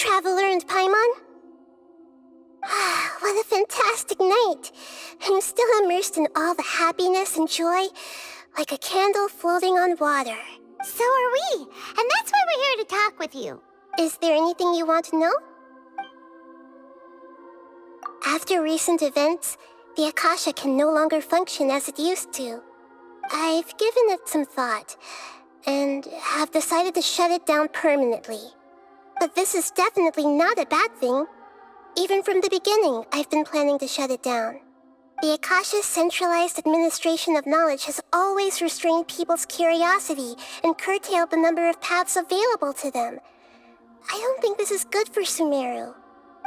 traveler and Paimon. What a fantastic night! I'm still immersed in all the happiness and joy, like a candle floating on water. So are we, and that's why we're here to talk with you. Is there anything you want to know? After recent events, the Akasha can no longer function as it used to. I've given it some thought, and have decided to shut it down permanently. But this is definitely not a bad thing. Even from the beginning, I've been planning to shut it down. The Akasha's centralized administration of knowledge has always restrained people's curiosity and curtailed the number of paths available to them. I don't think this is good for Sumeru.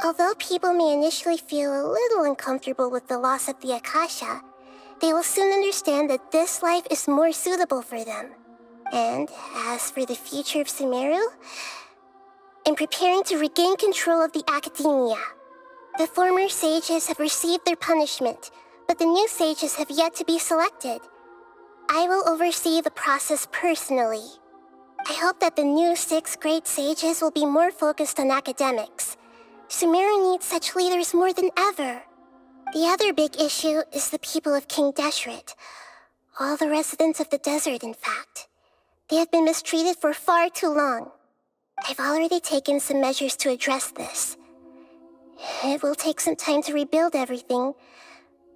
Although people may initially feel a little uncomfortable with the loss of the Akasha, they will soon understand that this life is more suitable for them. And as for the future of Sumeru, I'm preparing to regain control of the academia. The former sages have received their punishment, but the new sages have yet to be selected. I will oversee the process personally. I hope that the new 6 great sages will be more focused on academics. Sumeru needs such leaders more than ever. The other big issue is the people of King Deshret. All the residents of the desert, in fact. They have been mistreated for far too long. I've already taken some measures to address this. It will take some time to rebuild everything,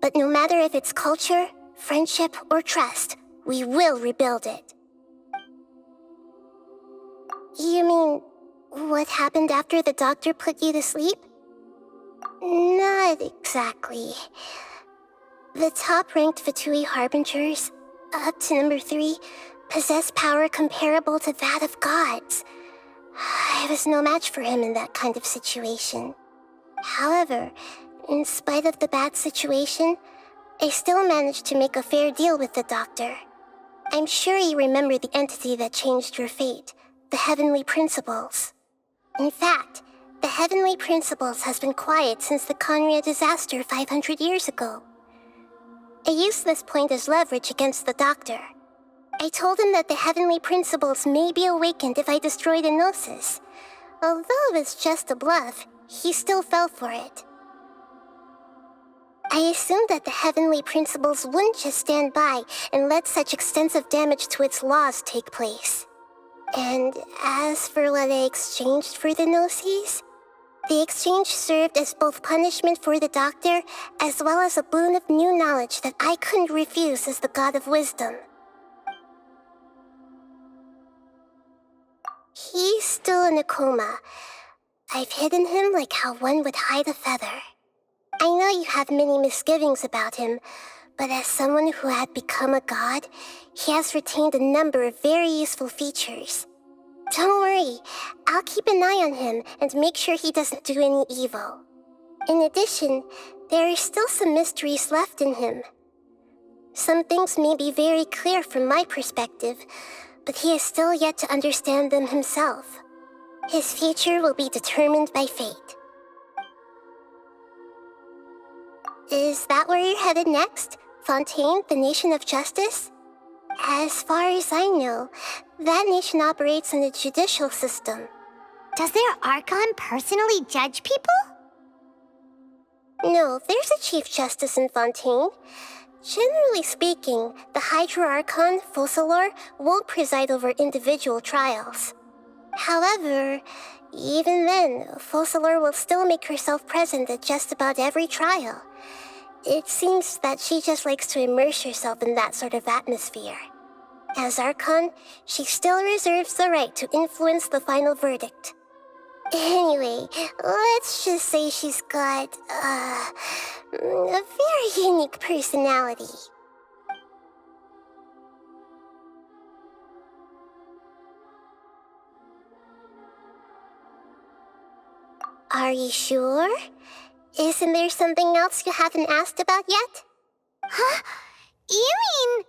but no matter if it's culture, friendship, or trust, we will rebuild it. You mean, what happened after the doctor put you to sleep? Not exactly. The top-ranked Fatui Harbingers, up to number 3, possess power comparable to that of gods. I was no match for him in that kind of situation. However, in spite of the bad situation, I still managed to make a fair deal with the doctor. I'm sure you remember the entity that changed your fate, the Heavenly Principles. In fact, the Heavenly Principles has been quiet since the Conria disaster 500 years ago. I used this point as leverage against the doctor. I told him that the Heavenly Principles may be awakened if I destroy the Gnosis. Although it was just a bluff, he still fell for it. I assumed that the Heavenly Principles wouldn't just stand by and let such extensive damage to its laws take place. And as for what I exchanged for the Gnosis, the exchange served as both punishment for the doctor as well as a boon of new knowledge that I couldn't refuse as the God of Wisdom. He's still in a coma. I've hidden him like how one would hide a feather. I know you have many misgivings about him, but as someone who had become a god, he has retained a number of very useful features. Don't worry, I'll keep an eye on him and make sure he doesn't do any evil. In addition, there are still some mysteries left in him. Some things may be very clear from my perspective, but he is still yet to understand them himself. His future will be determined by fate. Is that where you're headed next? Fontaine, the Nation of Justice? As far as I know, that nation operates in a judicial system. Does their Archon personally judge people? No, there's a Chief Justice in Fontaine. Generally speaking, the Hydra Archon, Focalor, won't preside over individual trials. However, even then, Focalor will still make herself present at just about every trial. It seems that she just likes to immerse herself in that sort of atmosphere. As Archon, she still reserves the right to influence the final verdict. Anyway, let's just say she's got, a very unique personality. Are you sure? Isn't there something else you haven't asked about yet? Huh? You mean...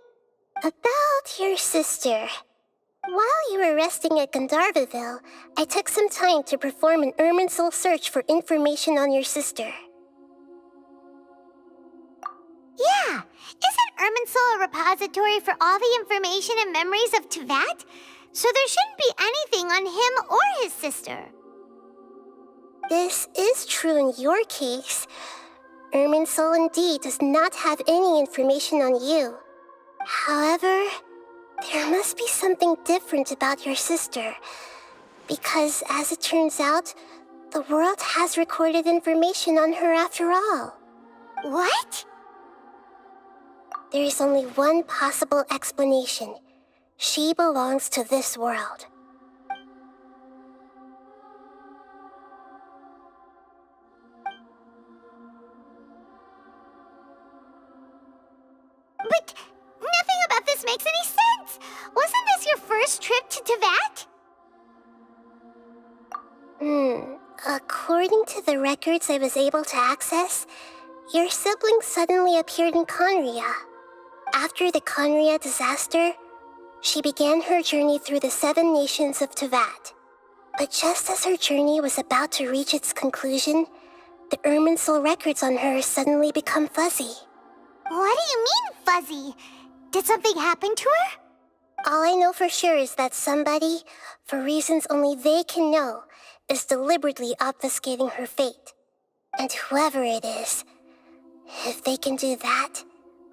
About your sister. While you were resting at Gandharvaville, I took some time to perform an Irminsul search for information on your sister. Yeah! Isn't Irminsul a repository for all the information and memories of Tevat? So there shouldn't be anything on him or his sister. This is true in your case. Irminsul indeed does not have any information on you. However, there must be something different about your sister. Because, as it turns out, the world has recorded information on her after all. What? There is only one possible explanation. She belongs to this world. But nothing about this makes any sense! Wasn't this your first trip to Teyvat? According to the records I was able to access, your sibling suddenly appeared in Conria. After the Conria disaster, she began her journey through the 7 nations of Teyvat. But just as her journey was about to reach its conclusion, the Irminsul records on her suddenly become fuzzy. What do you mean, fuzzy? Did something happen to her? All I know for sure is that somebody, for reasons only they can know, is deliberately obfuscating her fate. And whoever it is, if they can do that,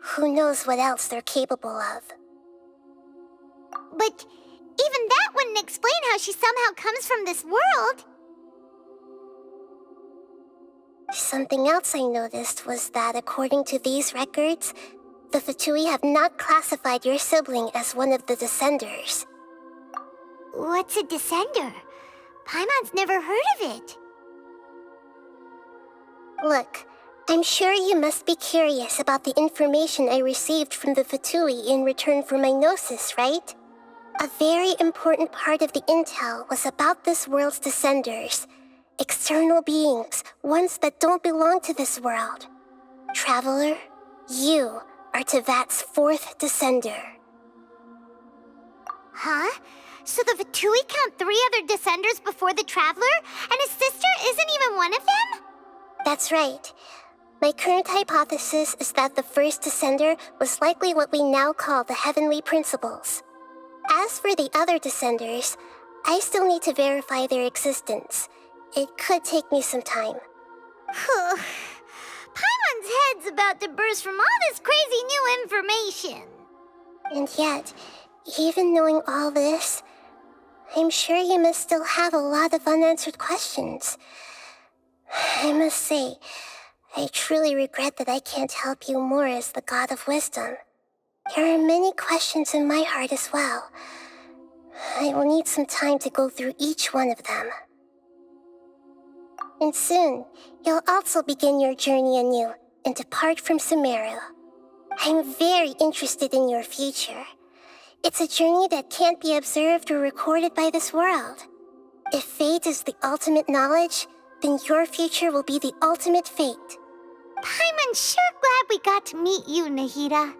who knows what else they're capable of. But even that wouldn't explain how she somehow comes from this world. Something else I noticed was that according to these records, the Fatui have not classified your sibling as one of the Descenders. What's a Descender? Paimon's never heard of it. Look, I'm sure you must be curious about the information I received from the Fatui in return for my gnosis, right? A very important part of the intel was about this world's Descenders. External beings, ones that don't belong to this world. Traveler, you are Teyvat's 4th Descender. Huh? So the Fatui count 3 other Descenders before the Traveler, and his sister isn't even one of them? That's right. My current hypothesis is that the first Descender was likely what we now call the Heavenly Principles. As for the other Descenders, I still need to verify their existence. It could take me some time. Paimon's head's about to burst from all this crazy new information. And yet, even knowing all this, I'm sure you must still have a lot of unanswered questions. I must say, I truly regret that I can't help you more as the God of Wisdom. There are many questions in my heart as well. I will need some time to go through each one of them. And soon, you'll also begin your journey anew and depart from Sumeru. I'm very interested in your future. It's a journey that can't be observed or recorded by this world. If fate is the ultimate knowledge, then your future will be the ultimate fate. Paimon's sure glad we got to meet you, Nahida.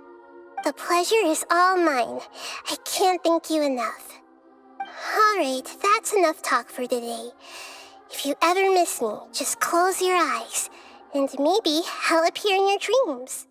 The pleasure is all mine. I can't thank you enough. Alright, that's enough talk for today. If you ever miss me, just close your eyes, and maybe I'll appear in your dreams.